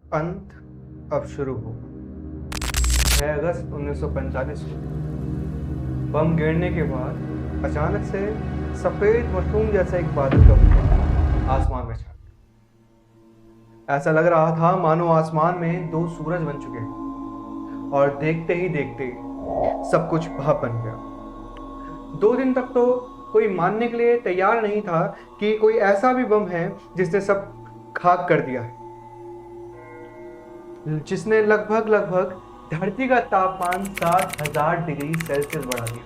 अंत अब शुरू होगा। 6 अगस्त 1945 को बम गिरने के बाद अचानक से सफेद मशरूम जैसा एक बादल का टुकड़ा आसमान में छा गया। ऐसा लग रहा था मानो आसमान में दो सूरज बन चुके हैं और देखते ही देखते सब कुछ भाप बन गया। 2 दिन तक तो कोई मानने के लिए तैयार नहीं था कि कोई ऐसा भी बम है जिसने सब खाक कर दिया है, जिसने लगभग लगभग धरती का तापमान 60,000 डिग्री सेल्सियस बढ़ा दिया।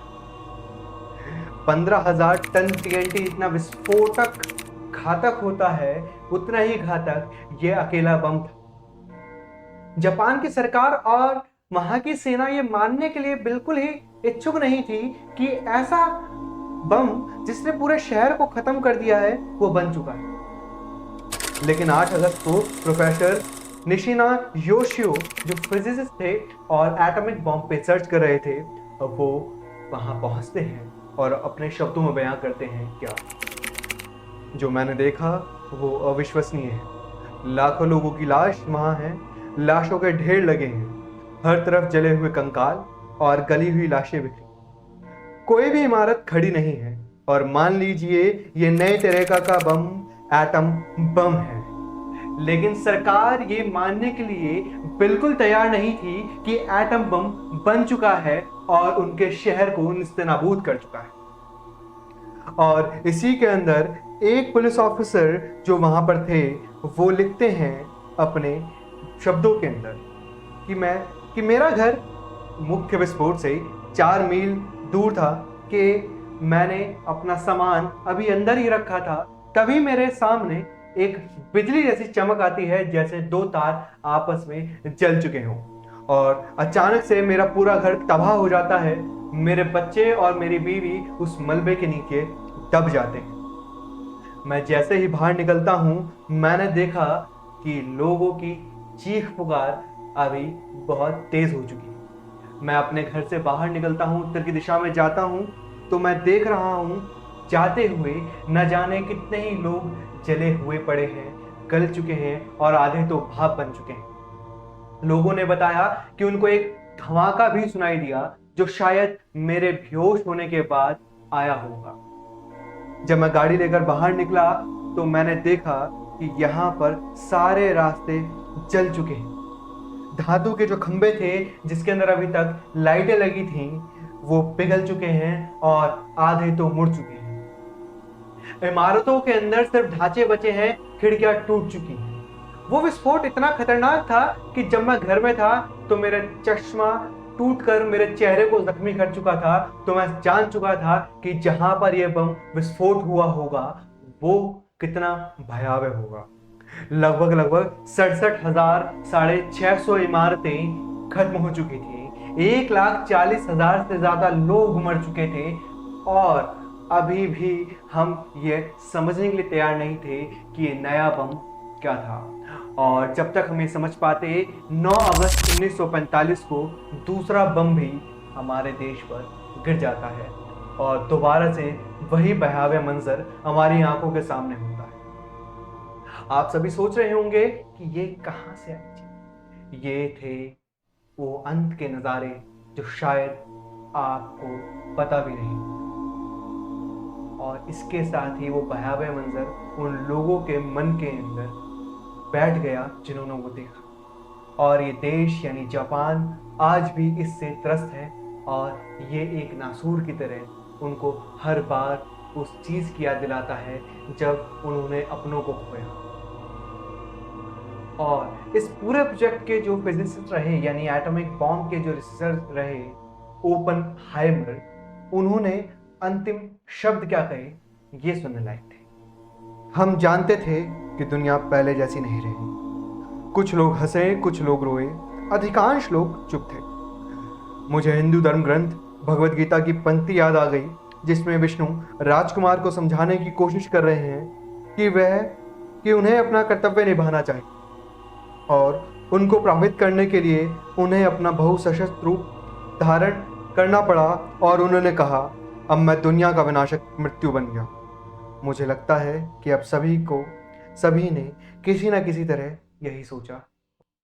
15,000 टन टीएनटी जितना विस्फोटक घातक होता है, उतना ही घातक ये अकेला बम था। जापान की सरकार और वहां की सेना ये मानने के लिए बिल्कुल ही इच्छुक नहीं थी कि ऐसा बम जिसने पूरे शहर को खत्म कर दिया है वो बन चुका है। लेकिन 8 अगस्त को प्रोफेसर निशिना योशियो, जो फिजिसिस्ट थे और एटॉमिक बॉम्ब पे सर्च कर रहे थे, वो वहां पहुंचते हैं और अपने शब्दों में बयां करते हैं क्या जो मैंने देखा वो अविश्वसनीय है। लाखों लोगों की लाश वहां है, लाशों के ढेर लगे हैं, हर तरफ जले हुए कंकाल और गली हुई लाशें बिखरी। कोई भी इमारत खड़ी नहीं है और मान लीजिए ये नए तरह का बम एटम बम है। लेकिन सरकार ये मानने के लिए बिल्कुल तैयार नहीं थी कि एटम बम बन चुका है और उनके शहर को निस्तेनाबूद कर चुका है। और इसी के अंदर एक पुलिस ऑफिसर जो वहां पर थे वो लिखते हैं अपने शब्दों के अंदर कि मेरा घर मुख्य विस्फोट से 4 मील दूर था, कि मैंने अपना सामान अभी अंदर ही रखा था, तभी मेरे सामने एक बिजली जैसी चमक आती है जैसे 2 तार आपस में जल चुके हों, और अचानक से मेरा पूरा घर तबाह हो जाता है। मेरे बच्चे और मेरी बीवी उस मलबे के नीचे दब जाते हैं। मैं जैसे ही बाहर निकलता हूं, मैंने देखा कि लोगों की चीख पुकार अभी बहुत तेज हो चुकी है। मैं अपने घर से बाहर निकलता हूं, उत्तर की दिशा में जाता हूं, तो मैं देख रहा हूं जाते हुए न जाने कितने ही लोग जले हुए पड़े हैं, गल चुके हैं और आधे तो भाप बन चुके हैं। लोगों ने बताया कि उनको एक धमाका भी सुनाई दिया जो शायद मेरे बेहोश होने के बाद आया होगा। जब मैं गाड़ी लेकर बाहर निकला तो मैंने देखा कि यहाँ पर सारे रास्ते जल चुके हैं। धातु के जो खंभे थे जिसके अंदर अभी तक लाइटें लगी थीं वो पिघल चुके हैं और आधे तो मुड़ चुके हैं। इमारतों के अंदर सिर्फ ढांचे बचे हैं, खिड़कियां टूट चुकी हैं। वो विस्फोट इतना खतरनाक था कि जब मैं घर में था तो मेरा चश्मा टूटकर मेरे चेहरे को जख्मी कर चुका था, तो मैं जान चुका था कि जहां पर यह बम विस्फोट हुआ होगा वो कितना भयावह होगा। लगभग लगभग 67,000 650 इमारतें खत्म हो चुकी थी, 1,40,000 से ज्यादा लोग मर चुके थे, और अभी भी हम ये समझने के लिए तैयार नहीं थे कि ये नया बम क्या था। और जब तक हम ये समझ पाते, 9 अगस्त 1945 को दूसरा बम भी हमारे देश पर गिर जाता है और दोबारा से वही भयावह मंजर हमारी आंखों के सामने होता है। आप सभी सोच रहे होंगे कि ये कहां से आई चीज। ये थे वो अंत के नजारे जो शायद आपको पता भी नहीं, और इसके साथ ही वो भयावह मंजर उन लोगों के मन के अंदर बैठ गया जिन्होंने वो देखा। और ये देश यानी जापान आज भी इससे त्रस्त है, और ये एक नासूर की तरह उनको हर बार उस चीज की याद दिलाता है जब उन्होंने अपनों को खोया। और इस पूरे प्रोजेक्ट के जो फिजिसिस्ट रहे यानी एटॉमिक बॉम्ब के जो रिसर्च रहे, ओपनहाइमर, उन्होंने अंतिम शब्द क्या कहे ये सुनने लायक थे। हम जानते थे कि दुनिया पहले जैसी नहीं रही। कुछ लोग हंसे, कुछ लोग रोए, अधिकांश लोग चुप थे। मुझे हिंदू धर्म ग्रंथ भगवत गीता की पंक्ति याद आ गई जिसमें विष्णु राजकुमार को समझाने की कोशिश कर रहे हैं कि उन्हें अपना कर्तव्य निभाना चाहिए, और उनको प्रभावित करने के लिए उन्हें अपना बहुसशस्त्र रूप धारण करना पड़ा, और उन्होंने कहा, अब मैं दुनिया का विनाशक मृत्यु बन गया। मुझे लगता है कि अब सभी ने किसी न किसी तरह यही सोचा